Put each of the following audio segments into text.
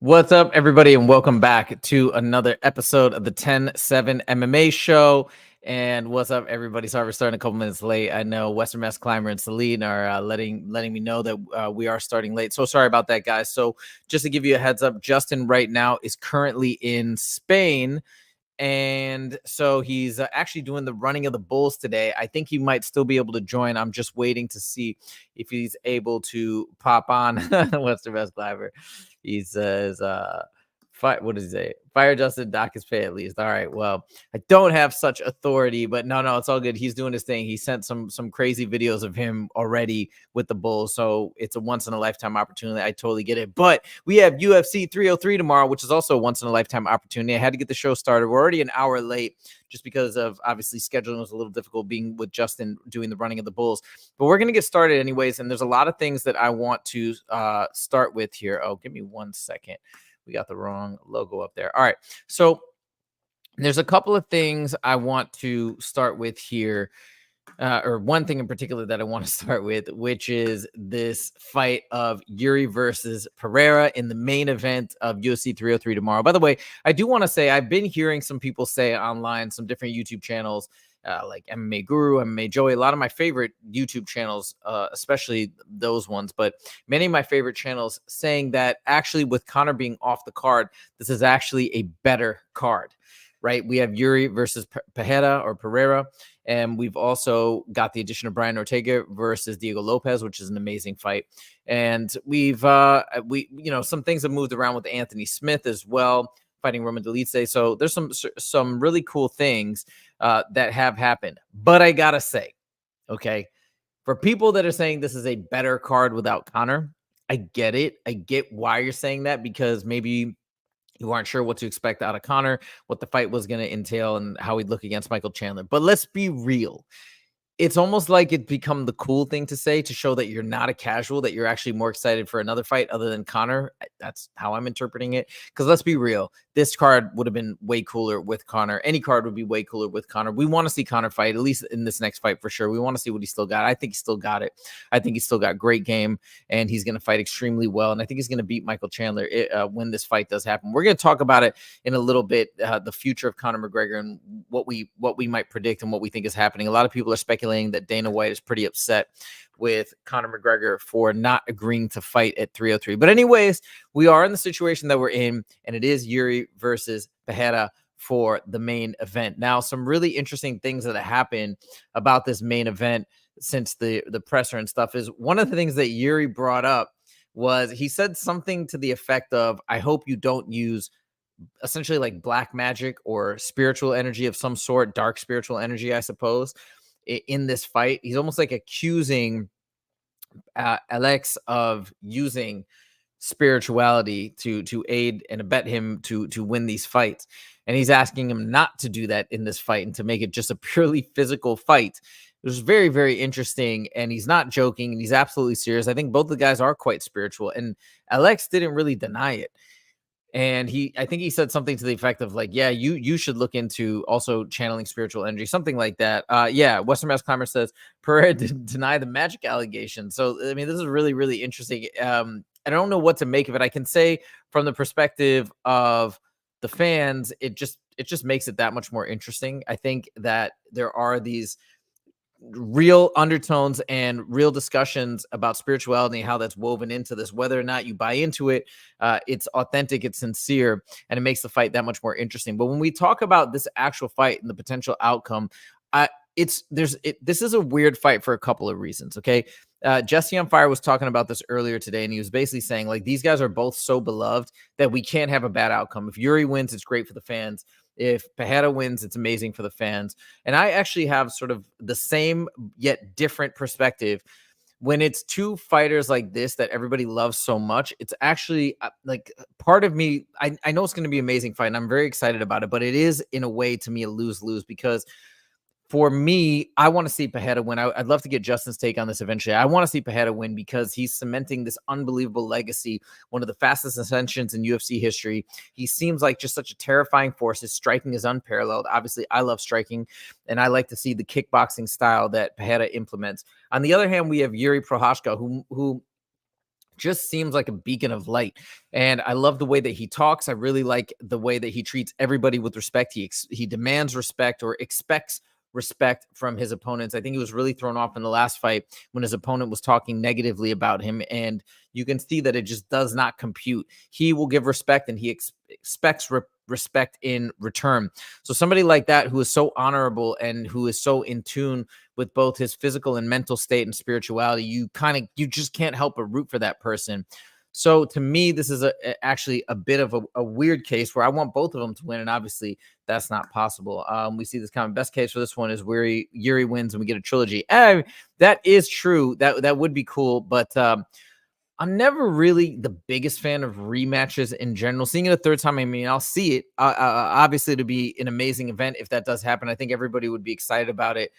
What's up, everybody, and welcome back to another episode of the 10-7 MMA show. And what's up, everybody? Sorry, we're starting a couple minutes late. I know Western Mass Climber and Celine are letting me know that we are starting late. So sorry about that, guys. So just to give you a heads up, Justin right now is currently in Spain. And so he's actually doing the running of the bulls today. I think he might still be able to join. I'm just waiting to see if he's able to pop on. What's the best climber? He says, what does he say? Fire adjusted, dock his pay at least. All right. Well, I don't have such authority, but no, it's all good. He's doing his thing. He sent some crazy videos of him already with the bulls. So it's a once in a lifetime opportunity. I totally get it. But we have UFC 303 tomorrow, which is also a once in a lifetime opportunity. I had to get the show started. We're already an hour late just because of obviously scheduling was a little difficult being with Justin doing the running of the bulls. But we're going to get started anyways. And there's a lot of things that I want to start with here. Oh, give me 1 second. We got the wrong logo up there. All right. So there's a couple of things I want to start with here. Or one thing in particular that I want to start with, which is this fight of Jiri versus Pereira in the main event of UFC 303 tomorrow. By the way, I do want to say I've been hearing some people say online, some different YouTube channels, like MMA Guru, MMA Joey, a lot of my favorite YouTube channels, especially those ones, but many of my favorite channels saying that actually with Conor being off the card, this is actually a better card, right? We have Jiri versus Pereira, and we've also got the addition of Brian Ortega versus Diego Lopes, which is an amazing fight. And we've, some things have moved around with Anthony Smith as well, fighting Roman Dolidze. So there's some really cool things that have happened. But I gotta say, okay, for people that are saying this is a better card without Conor, I get it. I get why you're saying that, because maybe you aren't sure what to expect out of Conor, what the fight was going to entail, and how he'd look against Michael Chandler. But let's be real. It's almost like it become the cool thing to say to show that you're not a casual, that you're actually more excited for another fight other than Conor. That's how I'm interpreting it. Because let's be real, this card would have been way cooler with Conor. Any card would be way cooler with Conor. We want to see Conor fight, at least in this next fight for sure. We want to see what he still got. I think he still got it. I think he's still got great game, and he's going to fight extremely well. And I think he's going to beat Michael Chandler when this fight does happen. We're going to talk about it in a little bit, the future of Conor McGregor and what we might predict and what we think is happening. A lot of people are speculating that Dana White is pretty upset with Conor McGregor for not agreeing to fight at 303. But anyways, we are in the situation that we're in, and it is Jiri versus Pereira for the main event. Now, some really interesting things that have happened about this main event since the presser and stuff is one of the things that Jiri brought up was he said something to the effect of, I hope you don't use essentially like black magic or spiritual energy of some sort, dark spiritual energy, I suppose, in this fight. He's almost like accusing Alex of using spirituality to aid and abet him to win these fights. And he's asking him not to do that in this fight and to make it just a purely physical fight. It was very, very interesting. And he's not joking, and he's absolutely serious. I think both the guys are quite spiritual, and Alex didn't really deny it. And I think he said something to the effect of like, yeah, you should look into also channeling spiritual energy, something like that. Yeah, Western Mass Climber says Pereira didn't deny the magic allegation. So, I mean, this is really, really interesting. I don't know what to make of it. I can say from the perspective of the fans, it just makes it that much more interesting. I think that there are these real undertones and real discussions about spirituality and how that's woven into this, whether or not you buy into it. It's authentic, it's sincere, and it makes the fight that much more interesting. But when we talk about this actual fight and the potential outcome, this is a weird fight for a couple of reasons. Okay. Jesse on Fire was talking about this earlier today, and he was basically saying like, these guys are both so beloved that we can't have a bad outcome. If Jiri wins, it's great for the fans. If Pereira wins, it's amazing for the fans. And I actually have sort of the same yet different perspective. When it's two fighters like this that everybody loves so much, it's actually like part of me, I know it's going to be an amazing fight, and I'm very excited about it, but it is in a way to me a lose-lose, because for me, I want to see Pereira win. I'd love to get Justin's take on this eventually. I want to see Pereira win because he's cementing this unbelievable legacy, one of the fastest ascensions in UFC history. He seems like just such a terrifying force. His striking is unparalleled. Obviously, I love striking, and I like to see the kickboxing style that Pereira implements. On the other hand, we have Jiri Prochazka, who just seems like a beacon of light. And I love the way that he talks. I really like the way that he treats everybody with respect. He demands respect or expects respect from his opponents. I think he was really thrown off in the last fight when his opponent was talking negatively about him. And you can see that it just does not compute. He will give respect, and he expects respect in return. So somebody like that, who is so honorable and who is so in tune with both his physical and mental state and spirituality, you just can't help but root for that person. So to me, this is actually a bit of a weird case where I want both of them to win, and obviously that's not possible. We see this kind best case for this one is where Jiri wins and we get a trilogy. That is true. That would be cool, but I'm never really the biggest fan of rematches in general. Seeing it a third time, I mean, I'll see it. Obviously, it'll be an amazing event if that does happen. I think everybody would be excited about it.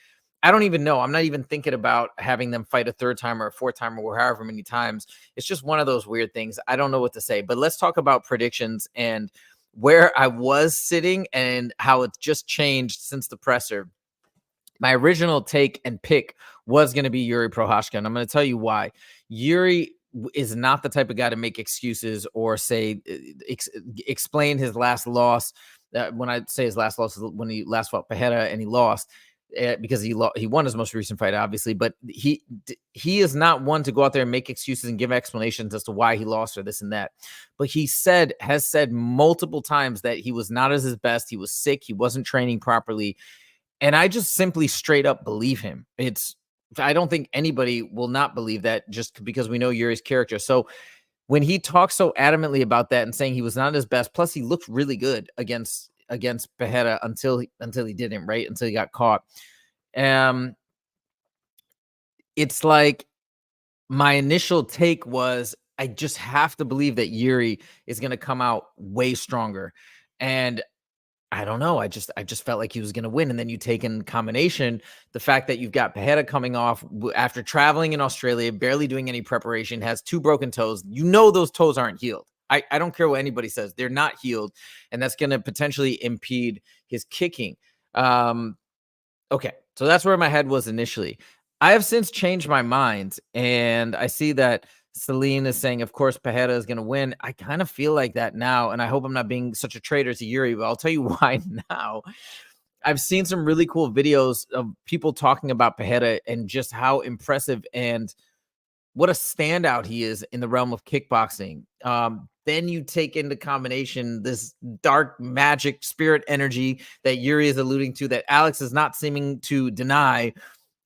I don't even know. I'm not even thinking about having them fight a third time or a fourth time or however many times. It's just one of those weird things. I don't know what to say. But let's talk about predictions and where I was sitting and how it's just changed since the presser. My original take and pick was going to be Jiri Prochazka, and I'm going to tell you why. Jiri is not the type of guy to make excuses or say explain his last loss. When I say his last loss, is when he last fought Pereira and he lost. Because he won his most recent fight, obviously, but he is not one to go out there and make excuses and give explanations as to why he lost or this and that. But he has said multiple times that he was not at his best. He was sick. He wasn't training properly. And I just simply straight up believe him. I don't think anybody will not believe that just because we know Jiri's character. So when he talks so adamantly about that and saying he was not at his best, plus he looked really good against Pereira until he didn't, right? Until he got caught. It's like my initial take was I just have to believe that Jiri is going to come out way stronger. And I don't know. I just felt like he was going to win. And then you take in combination the fact that you've got Pereira coming off after traveling in Australia, barely doing any preparation, has 2 broken toes. You know those toes aren't healed. I don't care what anybody says. They're not healed, and that's going to potentially impede his kicking. Okay, so that's where my head was initially. I have since changed my mind, and I see that Celine is saying, of course, Pereira is going to win. I kind of feel like that now, and I hope I'm not being such a traitor to Jiri, but I'll tell you why now. I've seen some really cool videos of people talking about Pereira and just how impressive and what a standout he is in the realm of kickboxing. Then you take into combination this dark magic spirit energy that Jiri is alluding to, that Alex is not seeming to deny.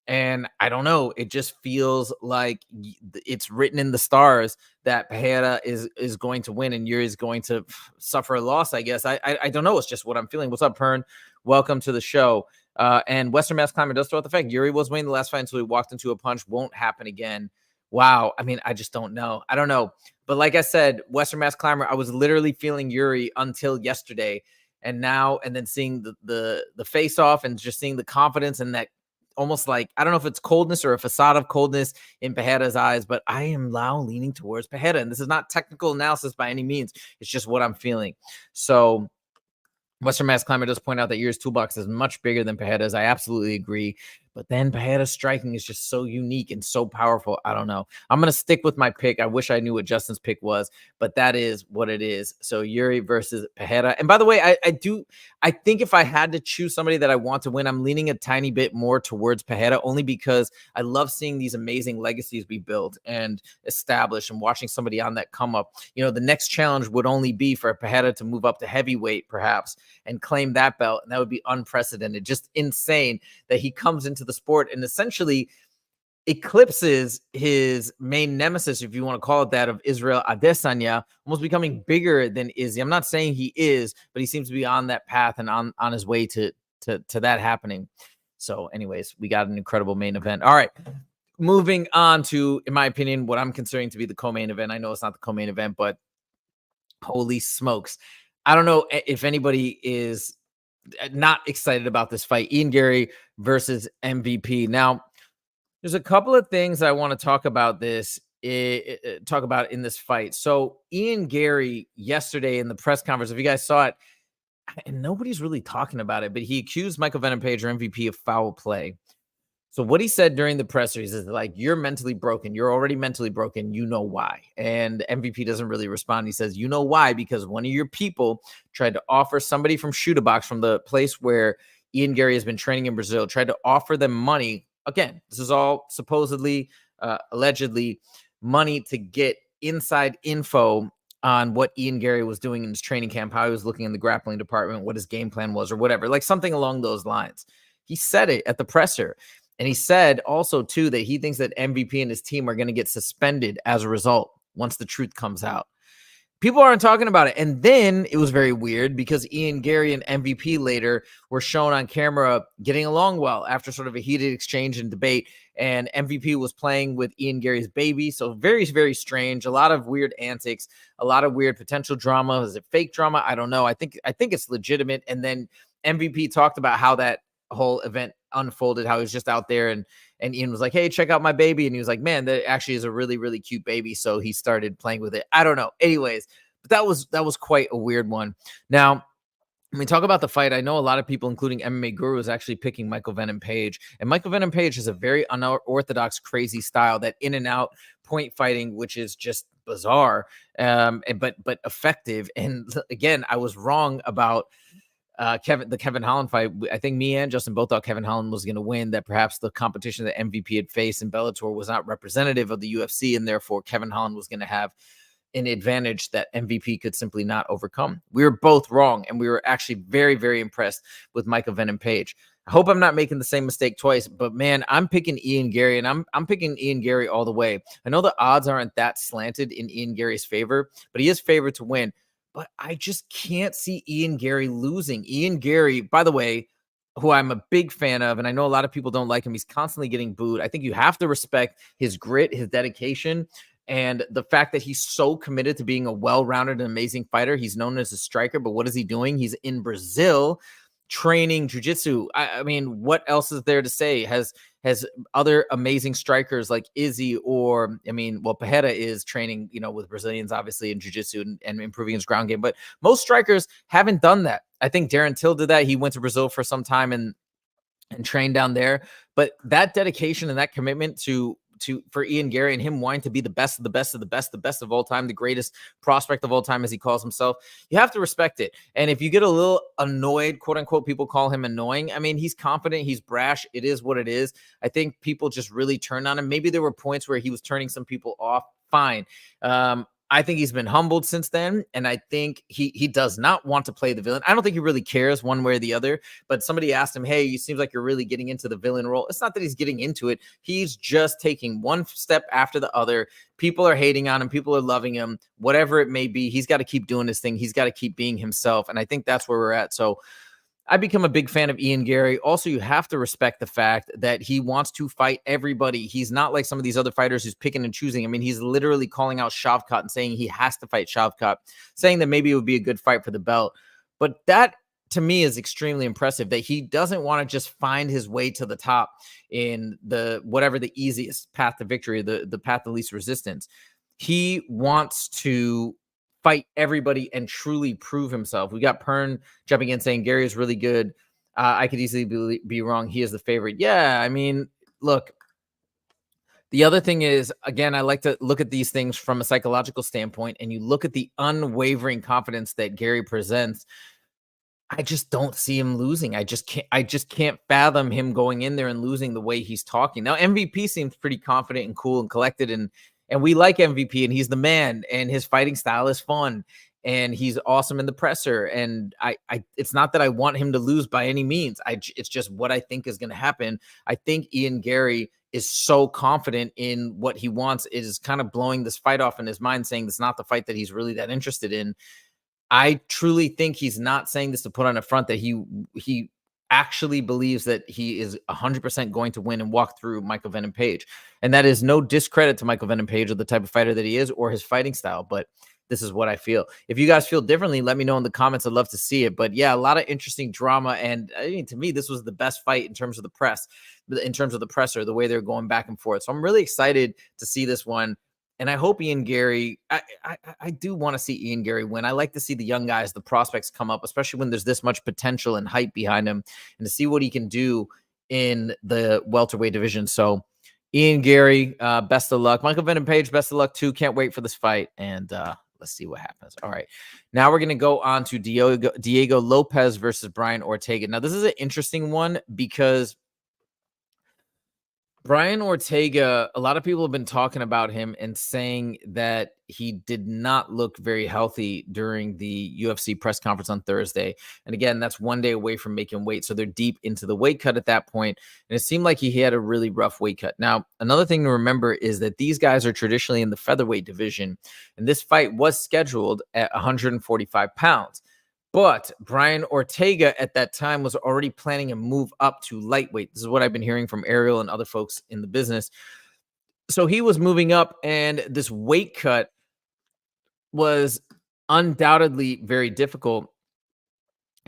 And I don't know, it just feels like it's written in the stars that Pereira is going to win and Jiri is going to suffer a loss, I guess. I don't know. It's just what I'm feeling. What's up, Pern? Welcome to the show. And Western Mass Climber does throw out the fact Jiri was winning the last fight until he walked into a punch. Won't happen again. Wow. I mean, I just don't know. I don't know. But like I said, Western Mass Climber, I was literally feeling Jiri until yesterday. And now, and then seeing the face off and just seeing the confidence and that almost like, I don't know if it's coldness or a facade of coldness in Pereira's eyes, but I am now leaning towards Pereira. And this is not technical analysis by any means. It's just what I'm feeling. So Western Mass Climber does point out that Jiri's toolbox is much bigger than Pereira's. I absolutely agree. But then Pereira's striking is just so unique and so powerful. I don't know. I'm going to stick with my pick. I wish I knew what Justin's pick was, but that is what it is. So Jiri versus Pereira. And by the way, I think if I had to choose somebody that I want to win, I'm leaning a tiny bit more towards Pereira, only because I love seeing these amazing legacies be built and established and watching somebody on that come up. You know, the next challenge would only be for Pereira to move up to heavyweight, perhaps, and claim that belt. And that would be unprecedented. Just insane that he comes into the sport and essentially eclipses his main nemesis, if you want to call it that, of Israel Adesanya, almost becoming bigger than Izzy. I'm not saying he is, but he seems to be on that path and on his way to that happening. So anyways, we got an incredible main event. All right, moving on to, in my opinion, what I'm considering to be the co-main event. I know it's not the co-main event, but holy smokes. I don't know if anybody is not excited about this fight. Ian Garry versus MVP. Now, there's a couple of things I want to talk about in this fight. So Ian Garry yesterday in the press conference, if you guys saw it, and nobody's really talking about it, but he accused Michael Venom Page, or MVP, of foul play. So what he said during the pressers is like, you're mentally broken. You're already mentally broken. You know why. And MVP doesn't really respond. He says, you know why? Because one of your people tried to offer somebody from Shoot Box, from the place where Ian Garry has been training in Brazil, tried to offer them money. Again, this is all supposedly, allegedly, money to get inside info on what Ian Garry was doing in his training camp, how he was looking in the grappling department, what his game plan was, or whatever, like something along those lines. He said it at the presser. And he said also, too, that he thinks that MVP and his team are going to get suspended as a result once the truth comes out. People aren't talking about it. And then it was very weird because Ian Garry and MVP later were shown on camera getting along well after sort of a heated exchange and debate. And MVP was playing with Ian Garry's baby. So very, very strange. A lot of weird antics, a lot of weird potential drama. Is it fake drama? I don't know. I think it's legitimate. And then MVP talked about how that whole event unfolded, how he was just out there and Ian was like, hey, check out my baby. And he was like, man, that actually is a really, really cute baby. So he started playing with it. I don't know. Anyways, but that was quite a weird one. Now, when we talk about the fight, I know a lot of people, including MMA Guru, is actually picking Michael Venom Page. And Michael Venom Page has a very unorthodox, crazy style, that in and out point fighting, which is just bizarre, but effective. And again, I was wrong about the Kevin Holland fight. I think me and Justin both thought Kevin Holland was going to win, that perhaps the competition that MVP had faced in Bellator was not representative of the UFC, and therefore Kevin Holland was going to have an advantage that MVP could simply not overcome. We were both wrong, and we were actually very, very impressed with Michael Venom Page. I hope I'm not making the same mistake twice, but man, I'm picking Ian Garry, and I'm picking Ian Garry all the way. I know the odds aren't that slanted in Ian Garry's favor, but he is favored to win. But I just can't see Ian Garry losing. Ian Garry, by the way, who I'm a big fan of, and I know a lot of people don't like him. He's constantly getting booed. I think you have to respect his grit, his dedication, and the fact that he's so committed to being a well-rounded and amazing fighter. He's known as a striker, but what is he doing? He's in Brazil training jiu-jitsu. I mean, what else is there to say? Has other amazing strikers like Izzy, or Pereira is training, with Brazilians, obviously, in jiu-jitsu and improving his ground game. But most strikers haven't done that. I think Darren Till did that. He went to Brazil for some time and trained down there. But that dedication and that commitment for Ian Garry, and him wanting to be the best of the best of the best, the best of all time, the greatest prospect of all time, as he calls himself, you have to respect it. And if you get a little annoyed, quote unquote, people call him annoying. I mean, he's confident, he's brash. It is what it is. I think people just really turned on him. Maybe there were points where he was turning some people off. Fine. I think he's been humbled since then, and I think he does not want to play the villain. I don't think he really cares one way or the other, but somebody asked him, hey, it seems like you're really getting into the villain role. It's not that he's getting into it. He's just taking one step after the other. People are hating on him. People are loving him. Whatever it may be, he's got to keep doing his thing. He's got to keep being himself, and I think that's where we're at. So I become a big fan of Ian Garry. Also, you have to respect the fact that he wants to fight everybody. He's not like some of these other fighters who's picking and choosing. I mean, he's literally calling out Shavkat and saying he has to fight Shavkat, saying that maybe it would be a good fight for the belt. But that, to me, is extremely impressive, that he doesn't want to just find his way to the top in whatever the easiest path to victory, the path of least resistance. He wants to fight everybody and truly prove himself. We got Pern jumping in saying Garry is really good. I could easily be wrong. He is the favorite. Yeah, I mean, look, the other thing is, again, I like to look at these things from a psychological standpoint, and you look at the unwavering confidence that Garry presents. I just don't see him losing. I just can't fathom him going in there and losing the way he's talking. Now, MVP seems pretty confident and cool and collected, and we like MVP, and he's the man, and his fighting style is fun, and he's awesome in the presser. And I it's not that I want him to lose by any means. It's just what I think is going to happen. I think Ian Garry is so confident in what he wants, it is kind of blowing this fight off in his mind, saying it's not the fight that he's really that interested in. I truly think he's not saying this to put on a front, that he actually believes that he is 100% going to win and walk through Michael Venom Page. And that is no discredit to Michael Venom Page or the type of fighter that he is or his fighting style, but this is what I feel. If you guys feel differently, let me know in the comments. I'd love to see it. But yeah, a lot of interesting drama. And I mean, to me, this was the best fight in terms of the press, in terms of the presser, the way they're going back and forth. So I'm really excited to see this one. And I hope Ian Garry, I do want to see Ian Garry win. I like to see the young guys, the prospects come up, especially when there's this much potential and hype behind him, and to see what he can do in the welterweight division. So Ian Garry, best of luck. Michael Venom Page, best of luck too. Can't wait for this fight. And let's see what happens. All right. Now we're going to go on to Diego Lopes versus Brian Ortega. Now, this is an interesting one because Brian Ortega, a lot of people have been talking about him and saying that he did not look very healthy during the UFC press conference on Thursday. And again, that's one day away from making weight. So they're deep into the weight cut at that point. And it seemed like he had a really rough weight cut. Now, another thing to remember is that these guys are traditionally in the featherweight division. And this fight was scheduled at 145 pounds. But Brian Ortega at that time was already planning a move up to lightweight. This is what I've been hearing from Ariel and other folks in the business. So he was moving up, and this weight cut was undoubtedly very difficult,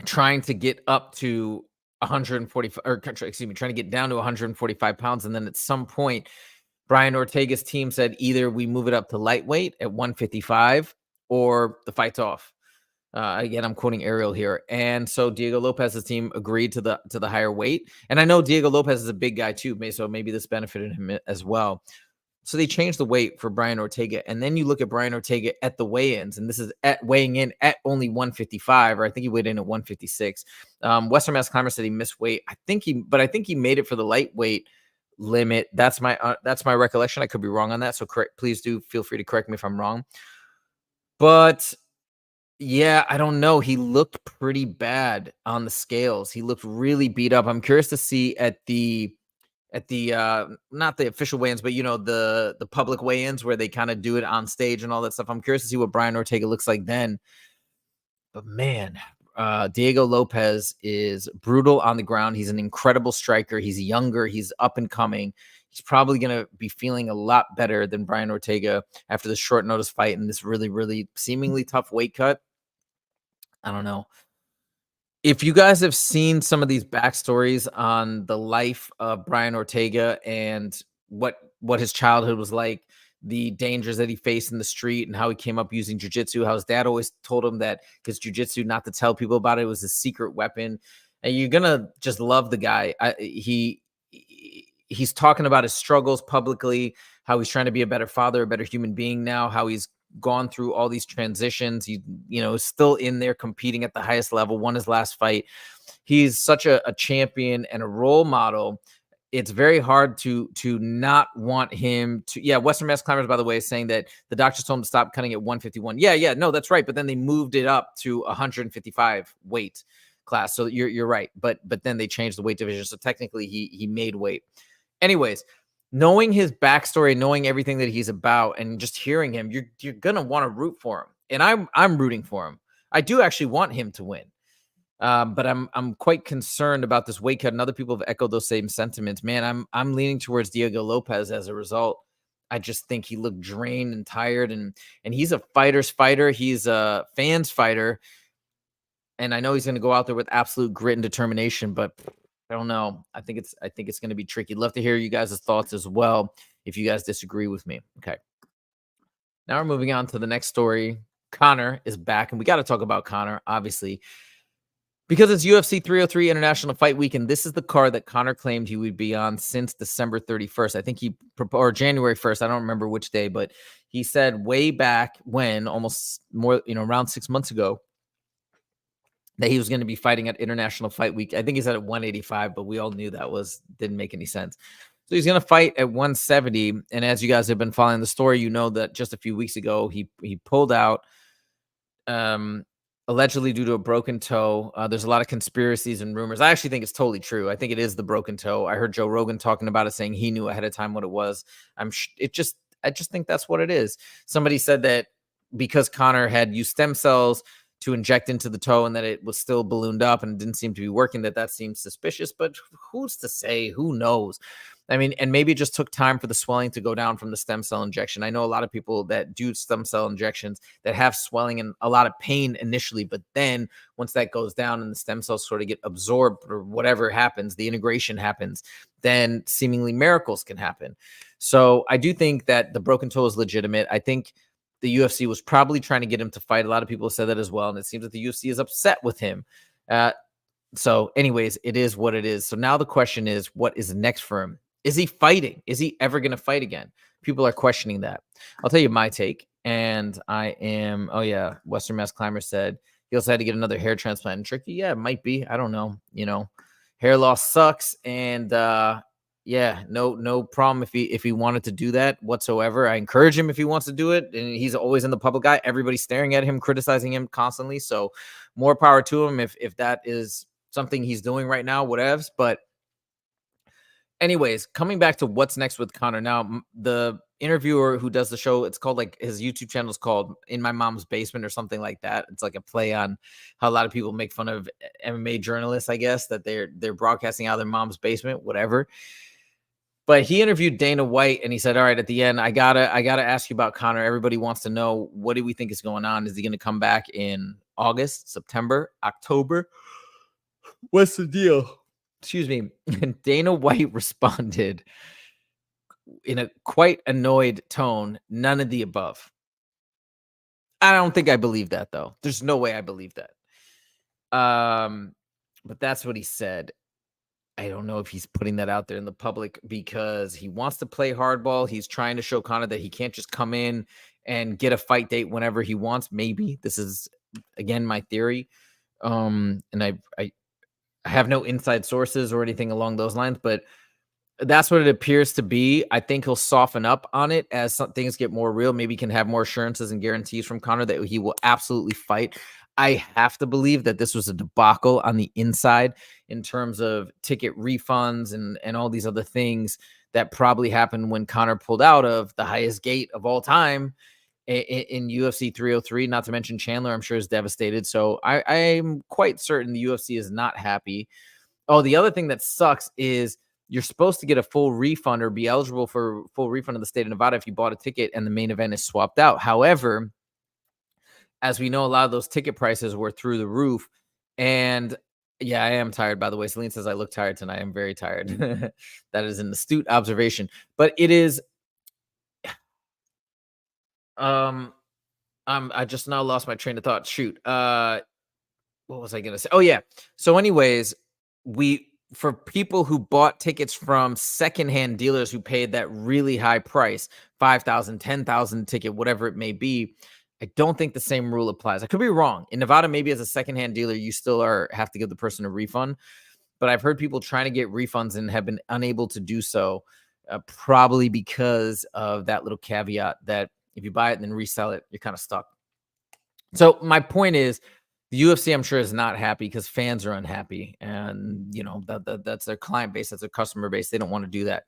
trying to get up to 145, or excuse me, trying to get down to 145 pounds. And then at some point, Brian Ortega's team said either we move it up to lightweight at 155 or the fight's off. Again, I'm quoting Ariel here. And so Diego Lopes' team agreed to the higher weight. And I know Diego Lopes is a big guy too, so maybe this benefited him as well. So they changed the weight for Brian Ortega. And then you look at Brian Ortega at the weigh-ins, and this is weighing in at only 155, or I think he weighed in at 156. Western Mass Climber said he missed weight. I think he made it for the lightweight limit. That's my recollection. I could be wrong on that. So please do feel free to correct me if I'm wrong. But yeah, I don't know. He looked pretty bad on the scales. He looked really beat up. I'm curious to see at the not the official weigh-ins, but the public weigh-ins where they kind of do it on stage and all that stuff. I'm curious to see what Brian Ortega looks like then. But man, Diego Lopes is brutal on the ground. He's an incredible striker. He's younger. He's up and coming. He's probably going to be feeling a lot better than Brian Ortega after the short notice fight and this really, really seemingly tough weight cut. I don't know. If you guys have seen some of these backstories on the life of Brian Ortega and what his childhood was like, the dangers that he faced in the street and how he came up using jiu-jitsu, how his dad always told him that his jiu-jitsu, not to tell people about it, was a secret weapon. And you're going to just love the guy. He's talking about his struggles publicly, how he's trying to be a better father, a better human being now, how he's gone through all these transitions. He, is still in there competing at the highest level, won his last fight. He's such a champion and a role model. It's very hard to not want him to. Yeah, Western Mass Climbers, by the way, is saying that the doctors told him to stop cutting at 151. Yeah, no, that's right. But then they moved it up to 155 weight class. So you're right. But then they changed the weight division. So technically he made weight. Anyways, knowing his backstory, knowing everything that he's about, and just hearing him, you're gonna want to root for him. And I'm rooting for him. I do actually want him to win. But I'm quite concerned about this weight cut, and other people have echoed those same sentiments. Man, I'm leaning towards Diego Lopes as a result. I just think he looked drained and tired, and he's a fighter's fighter. He's a fan's fighter, and I know he's going to go out there with absolute grit and determination. But I don't know. I think it's going to be tricky. Love to hear you guys' thoughts as well if you guys disagree with me. Okay. Now we're moving on to the next story. Conor is back, and we got to talk about Conor, obviously, because it's UFC 303 International Fight Week, and this is the card that Conor claimed he would be on since December 31st. I think or January 1st. I don't remember which day, but he said way back when, almost more, around 6 months ago, that he was going to be fighting at International Fight Week. I think he said at 185, but we all knew that didn't make any sense. So he's going to fight at 170. And as you guys have been following the story, you know that just a few weeks ago, he pulled out, allegedly due to a broken toe. There's a lot of conspiracies and rumors. I actually think it's totally true. I think it is the broken toe. I heard Joe Rogan talking about it, saying he knew ahead of time what it was. I just think that's what it is. Somebody said that because Conor had used stem cells to inject into the toe and that it was still ballooned up and didn't seem to be working, that seems suspicious, but who's to say? Who knows? I mean, and maybe it just took time for the swelling to go down from the stem cell injection. I know a lot of people that do stem cell injections that have swelling and a lot of pain initially, but then once that goes down and the stem cells sort of get absorbed or whatever happens, the integration happens, then seemingly miracles can happen. So I do think that the broken toe is legitimate. I think the UFC was probably trying to get him to fight. A lot of people said that as well. And it seems that the UFC is upset with him. So, anyways, it is what it is. So now the question is, what is next for him? Is he fighting? Is he ever going to fight again? People are questioning that. I'll tell you my take. And I am, oh yeah, Western Mass Climber said he also had to get another hair transplant. And tricky, yeah, it might be. I don't know. Hair loss sucks. And yeah, no problem if he wanted to do that whatsoever. I encourage him if he wants to do it. And he's always in the public eye. Everybody's staring at him, criticizing him constantly. So more power to him if that is something he's doing right now, whatevs. But anyways, coming back to what's next with Conor. Now, the interviewer who does the show, it's called, like, his YouTube channel is called In My Mom's Basement or something like that. It's like a play on how a lot of people make fun of MMA journalists, I guess, that they're broadcasting out of their mom's basement, whatever. But he interviewed Dana White and he said, all right, at the end, I gotta ask you about Conor. Everybody wants to know, what do we think is going on? Is he going to come back in August, September, October? What's the deal? Excuse me. And Dana White responded in a quite annoyed tone, none of the above. I don't think I believe that, though. There's no way I believe that. But that's what he said. I don't know if he's putting that out there in the public because he wants to play hardball. He's trying to show Conor that he can't just come in and get a fight date whenever he wants. Maybe this is, again, my theory. And I have no inside sources or anything along those lines, but that's what it appears to be. I think he'll soften up on it as things get more real. Maybe he can have more assurances and guarantees from Conor that he will absolutely fight. I have to believe that this was a debacle on the inside in terms of ticket refunds and all these other things that probably happened when Conor pulled out of the highest gate of all time in UFC 303. Not to mention Chandler, I'm sure, is devastated. So I'm quite certain the UFC is not happy. Oh, the other thing that sucks is you're supposed to get a full refund or be eligible for full refund of the state of Nevada if you bought a ticket and the main event is swapped out. However, as we know, a lot of those ticket prices were through the roof. And yeah, I am tired, by the way. Celine says I look tired tonight. I'm very tired. That is an astute observation. But it is I just now lost my train of thought. Shoot. What was I gonna say? Oh yeah. So anyways, for people who bought tickets from secondhand dealers who paid that really high price, 5,000, 10,000 ticket, whatever it may be, I don't think the same rule applies. I could be wrong. In Nevada, maybe as a secondhand dealer, you still have to give the person a refund. But I've heard people trying to get refunds and have been unable to do so, probably because of that little caveat that if you buy it and then resell it, you're kind of stuck. So my point is, the UFC, I'm sure, is not happy because fans are unhappy. And, that's their client base. That's their customer base. They don't want to do that.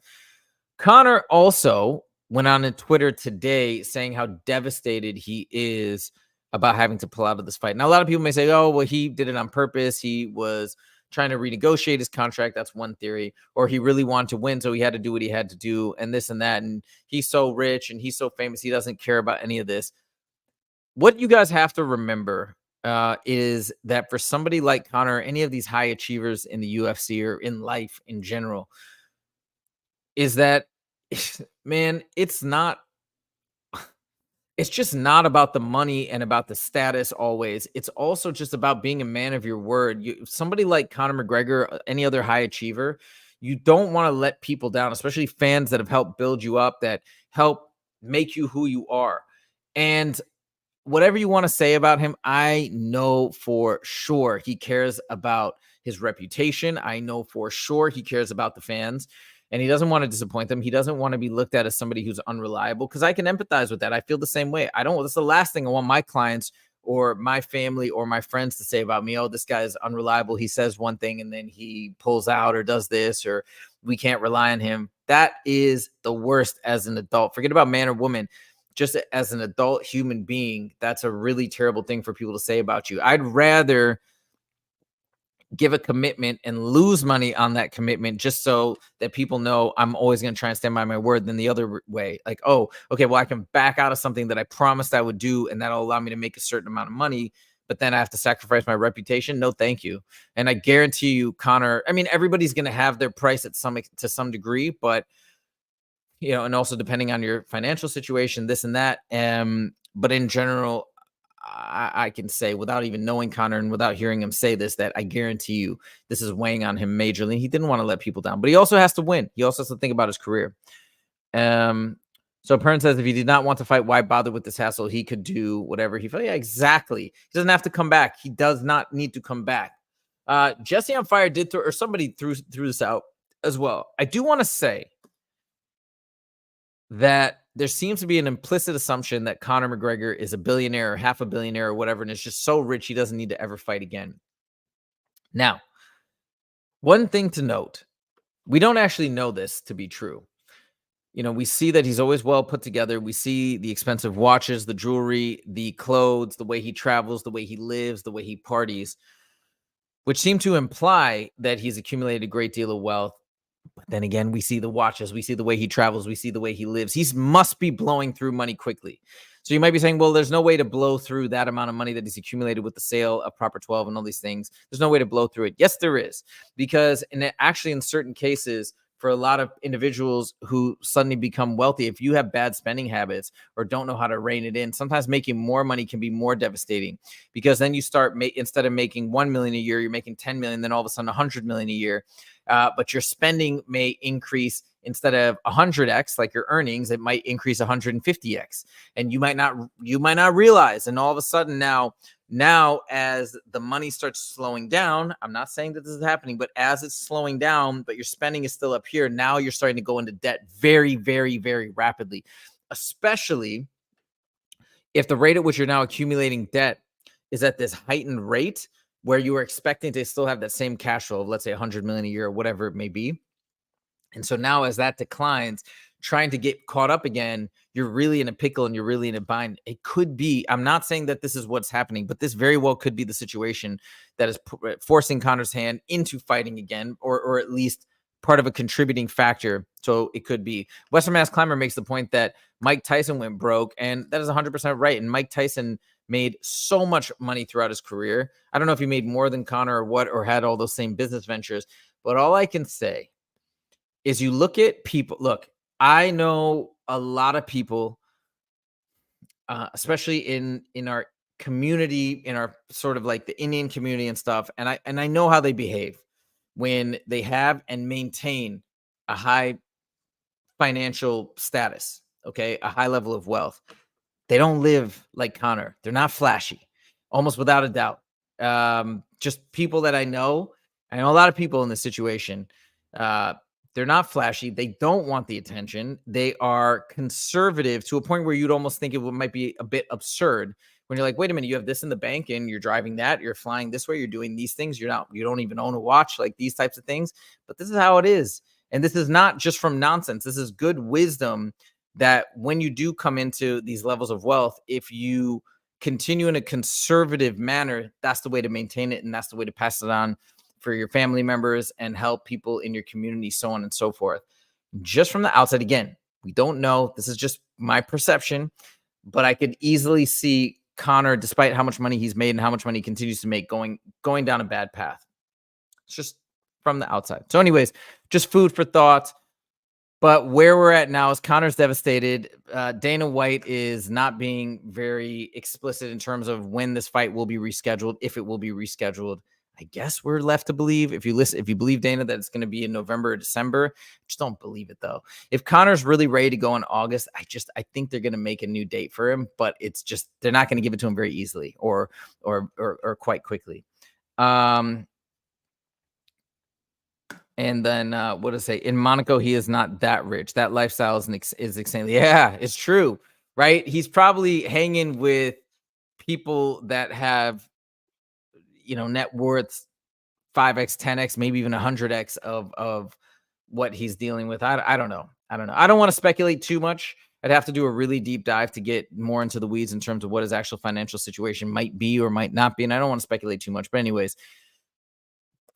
Conor also went on Twitter today saying how devastated he is about having to pull out of this fight. Now, a lot of people may say, oh, well, he did it on purpose. He was trying to renegotiate his contract. That's one theory. Or he really wanted to win, so he had to do what he had to do, and this and that. And he's so rich and he's so famous, he doesn't care about any of this. What you guys have to remember is that for somebody like Conor, any of these high achievers in the UFC or in life in general, is that, man, it's just not about the money and about the status always. It's also just about being a man of your word. Somebody like Conor McGregor, any other high achiever, you don't want to let people down, especially fans that have helped build you up, that help make you who you are. And whatever you want to say about him, I know for sure he cares about his reputation. I know for sure he cares about the fans, and he doesn't want to disappoint them. He doesn't want to be looked at as somebody who's unreliable, because I can empathize with that. I feel the same way. That's the last thing I want my clients or my family or my friends to say about me. Oh, this guy is unreliable. He says one thing and then he pulls out or does this, or we can't rely on him. That is the worst as an adult. Forget about man or woman. Just as an adult human being, that's a really terrible thing for people to say about you. I'd rather give a commitment and lose money on that commitment just so that people know I'm always going to try and stand by my word than the other way. Like, oh, okay, well, I can back out of something that I promised I would do, and that'll allow me to make a certain amount of money, but then I have to sacrifice my reputation. No, thank you. And I guarantee you, Conor, I mean, everybody's going to have their price to some degree, but and also depending on your financial situation, this and that. But in general, I can say without even knowing Conor and without hearing him say this, that I guarantee you this is weighing on him majorly. He didn't want to let people down, but he also has to win. He also has to think about his career. So Pern says if he did not want to fight, why bother with this hassle? He could do whatever he felt. Yeah, exactly. He doesn't have to come back. He does not need to come back. Jesse on Fire did throw, or somebody threw this out as well. I do want to say that there seems to be an implicit assumption that Conor McGregor is a billionaire or half a billionaire or whatever, and is just so rich he doesn't need to ever fight again. Now, one thing to note, we don't actually know this to be true. You know, we see that he's always well put together. We see the expensive watches, the jewelry, the clothes, the way he travels, the way he lives, the way he parties, which seem to imply that he's accumulated a great deal of wealth. But then again, we see the watches, we see the way he travels, we see the way he lives. He must be blowing through money quickly. So you might be saying, well, there's no way to blow through that amount of money that he's accumulated with the sale of Proper 12 and all these things. There's no way to blow through it. Yes, there is. Because actually in certain cases, for a lot of individuals who suddenly become wealthy, if you have bad spending habits or don't know how to rein it in, sometimes making more money can be more devastating, because then you start, instead of making 1 million a year, you're making 10 million, then all of a sudden 100 million a year. But your spending may increase, instead of 100x like your earnings, it might increase 150x, and you might not realize. And all of a sudden now as the money starts slowing down, I'm not saying that this is happening, but as it's slowing down, but your spending is still up here, now you're starting to go into debt very, very, very rapidly, especially if the rate at which you're now accumulating debt is at this heightened rate where you are expecting to still have that same cash flow of, let's say, 100 million a year or whatever it may be. And so now as that declines, trying to get caught up again, you're really in a pickle and you're really in a bind. It could be, I'm not saying that this is what's happening, but this very well could be the situation that is forcing Conor's hand into fighting again, or at least part of a contributing factor. So it could be. Western Mass Climber makes the point that Mike Tyson went broke, and that is 100% right. And Mike Tyson made so much money throughout his career. I don't know if he made more than Conor or what, or had all those same business ventures, but all I can say is you look at people. Look, I know a lot of people, especially in our community, in our sort of like the Indian community and stuff, and I know how they behave when they have and maintain a high financial status, okay, a high level of wealth. They don't live like Conor. They're not flashy, almost without a doubt. Just people that I know a lot of people in this situation. They're not flashy. They don't want the attention. They are conservative to a point where you'd almost think it might be a bit absurd when you're like, wait a minute, you have this in the bank and you're driving that, you're flying this way, you're doing these things, you don't even own a watch, like these types of things. But this is how it is. And this is not just from nonsense. This is good wisdom that when you do come into these levels of wealth, if you continue in a conservative manner, that's the way to maintain it. And that's the way to pass it on for your family members and help people in your community, so on and so forth. Just from the outside, again, we don't know. This is just my perception, but I could easily see Conor, despite how much money he's made and how much money he continues to make, going down a bad path. It's just from the outside. So anyways, just food for thought. But where we're at now is Conor's devastated. Dana White is not being very explicit in terms of when this fight will be rescheduled, if it will be rescheduled. I guess we're left to believe, if you believe Dana, that it's going to be in November or December. Just don't believe it though. If Conor's really ready to go in August, I think they're going to make a new date for him, but it's just, they're not going to give it to him very easily or quite quickly. And then what to say? In Monaco, he is not that rich. That lifestyle is insane. Yeah, it's true, right? He's probably hanging with people that have, net worths 5x, 10x, maybe even 100x of what he's dealing with. I don't know. I don't want to speculate too much. I'd have to do a really deep dive to get more into the weeds in terms of what his actual financial situation might be or might not be. And I don't want to speculate too much. But anyways,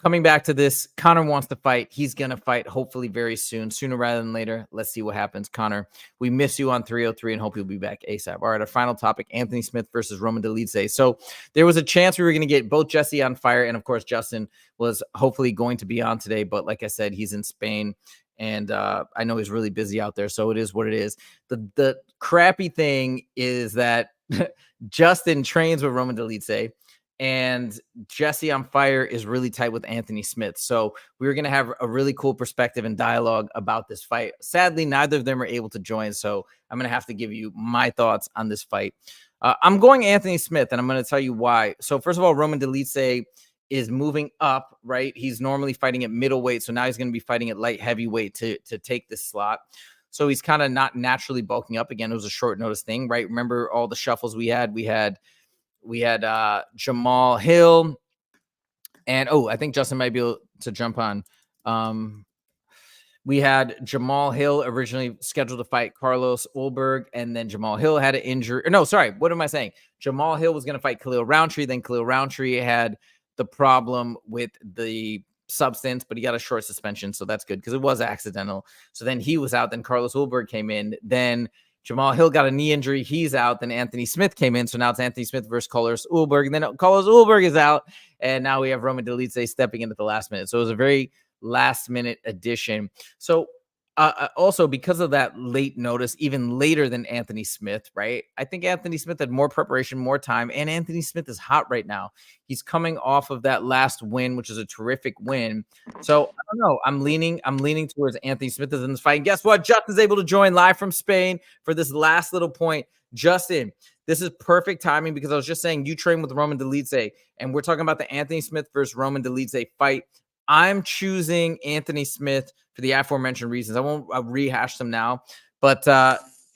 coming back to this, Conor wants to fight. He's going to fight hopefully very soon, sooner rather than later. Let's see what happens. Conor, we miss you on 303 and hope you'll be back ASAP. All right, our final topic, Anthony Smith versus Roman Dolidze. So there was a chance we were going to get both Jesse on fire, and of course, Justin was hopefully going to be on today. But like I said, he's in Spain, and I know he's really busy out there, so it is what it is. The crappy thing is that Justin trains with Roman Dolidze, and Jesse on Fire is really tight with Anthony Smith. So we were going to have a really cool perspective and dialogue about this fight. Sadly, neither of them are able to join, so I'm going to have to give you my thoughts on this fight. I'm going Anthony Smith, and I'm going to tell you why. So first of all, Roman Dolidze is moving up, right? He's normally fighting at middleweight, so now he's going to be fighting at light heavyweight to take this slot. So he's kind of not naturally bulking up. Again, it was a short notice thing, right? Remember all the shuffles we had? We had Jamal Hill, and I think Justin might be able to jump on. We had Jamal Hill originally scheduled to fight Carlos Ulberg, and then Jamal Hill had an injury. No, sorry, what am I saying? Jamal Hill was going to fight Khalil Roundtree, then Khalil Roundtree had the problem with the substance, but he got a short suspension, so that's good because it was accidental. So then he was out. Then Carlos Ulberg came in. Then Jamal Hill got a knee injury. He's out. Then Anthony Smith came in. So now it's Anthony Smith versus Carlos Ulberg. And then Carlos Ulberg is out. And now we have Roman Dolidze stepping in at the last minute. So it was a very last minute addition. So also because of that late notice, even later than Anthony Smith, right? I think Anthony Smith had more preparation, more time, and Anthony Smith is hot right now. He's coming off of that last win, which is a terrific win. So I don't know. I'm leaning towards Anthony Smith in this fight. And guess what? Justin's able to join live from Spain for this last little point. Justin, this is perfect timing because I was just saying you train with Roman Dolidze, and we're talking about the Anthony Smith versus Roman Dolidze fight. I'm choosing Anthony Smith for the aforementioned reasons. I won't rehash them now. But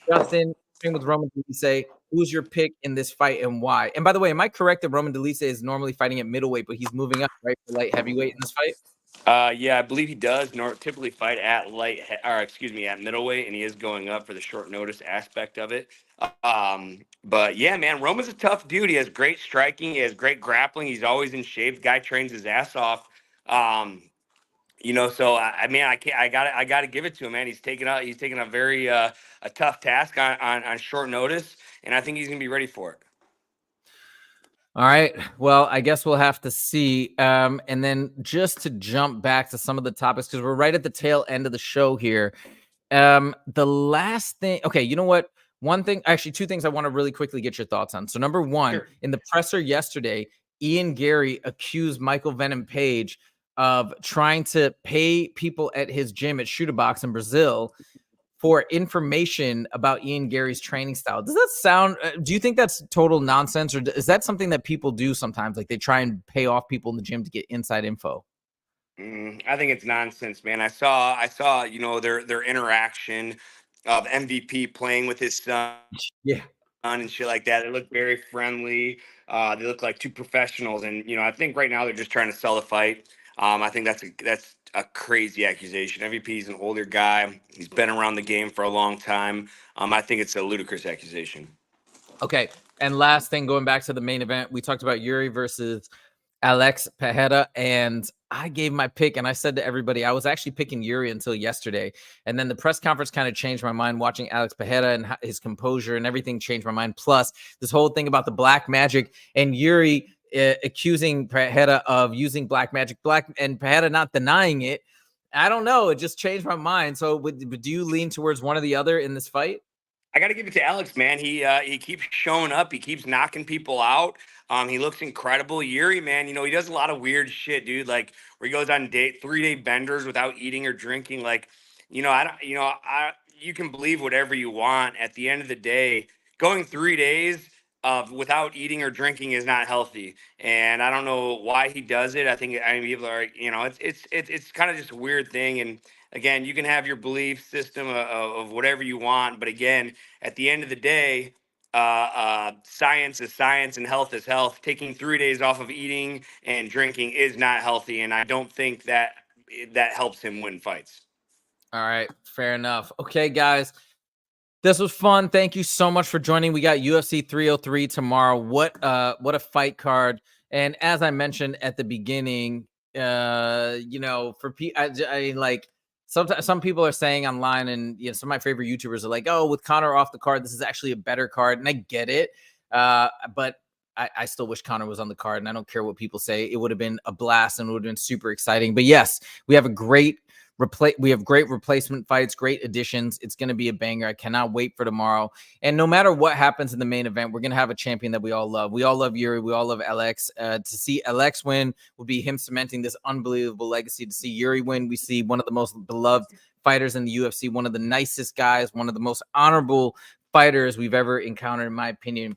Justin, with Roman Dolidze, who's your pick in this fight and why? And by the way, am I correct that Roman Dolidze is normally fighting at middleweight, but he's moving up, right, for light heavyweight in this fight? Yeah, I believe he does typically fight at at middleweight, and he is going up for the short notice aspect of it. But yeah, man, Roman's a tough dude. He has great striking. He has great grappling. He's always in shape. The guy trains his ass off. So I mean, I got to give it to him, man. He's taking a very a tough task on short notice, and I think he's gonna be ready for it. All right. Well, I guess we'll have to see. And then just to jump back to some of the topics, because we're right at the tail end of the show here. The last thing, okay, you know what? One thing, actually, two things I want to really quickly get your thoughts on. So, number one, Sure. in the presser yesterday, Ian Garry accused Michael Venom Page of trying to pay people at his gym at Shooter Box in Brazil for information about Ian Garry's training style. Does that sound, do you think that's total nonsense, or is that something that people do sometimes? Like they try and pay off people in the gym to get inside info? I think it's nonsense, man. I saw, their interaction of MVP playing with his son Yeah. and shit like that. They look very friendly. They look like two professionals, and I think right now they're just trying to sell the fight. I think that's a crazy accusation. MVP is an older guy. He's been around the game for a long time. I think it's a ludicrous accusation. Okay. And last thing, going back to the main event, we talked about Jiri versus Alex Pereira, and I gave my pick, and I said to everybody, I was actually picking Jiri until yesterday. And then the press conference kind of changed my mind watching Alex Pereira and his composure and everything changed my mind. Plus, this whole thing about the black magic and Jiri accusing Pereira of using black magic, and Pereira not denying it. I don't know. It just changed my mind. So do you lean towards one or the other in this fight? I got to give it to Alex, man. He keeps showing up. He keeps knocking people out. He looks incredible. Jiri, man, he does a lot of weird shit, dude. Like where he goes on 3-day benders without eating or drinking. Like, you can believe whatever you want. At the end of the day, going 3 days of without eating or drinking is not healthy. And I don't know why he does it. I mean, people are, it's kind of just a weird thing. And again, you can have your belief system of whatever you want, but again, at the end of the day, science is science and health is health. Taking 3 days off of eating and drinking is not healthy, and I don't think that helps him win fights. All right, fair enough. Okay, guys, this was fun. Thank you so much for joining. We got UFC 303 tomorrow. What a fight card! And as I mentioned at the beginning, for people, like. Sometimes some people are saying online, and some of my favorite YouTubers are like, "Oh, with Conor off the card, this is actually a better card," and I get it. But I still wish Conor was on the card, and I don't care what people say. It would have been a blast, and it would have been super exciting. But yes, we have a great We have great replacement fights, great additions. It's going to be a banger. I cannot wait for tomorrow. And no matter what happens in the main event, we're going to have a champion that we all love. We all love Jiri. We all love Alex. To see Alex win would be him cementing this unbelievable legacy. To see Jiri win, we see one of the most beloved fighters in the UFC, one of the nicest guys, one of the most honorable fighters we've ever encountered, in my opinion,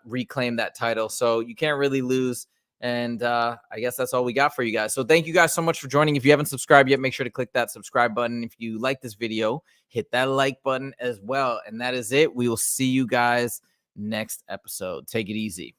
reclaim that title. So you can't really lose. And I guess that's all we got for you guys. So thank you guys so much for joining. If you haven't subscribed yet, make sure to click that subscribe button. If you like this video, hit that like button as well. And that is it. We will see you guys next episode. Take it easy.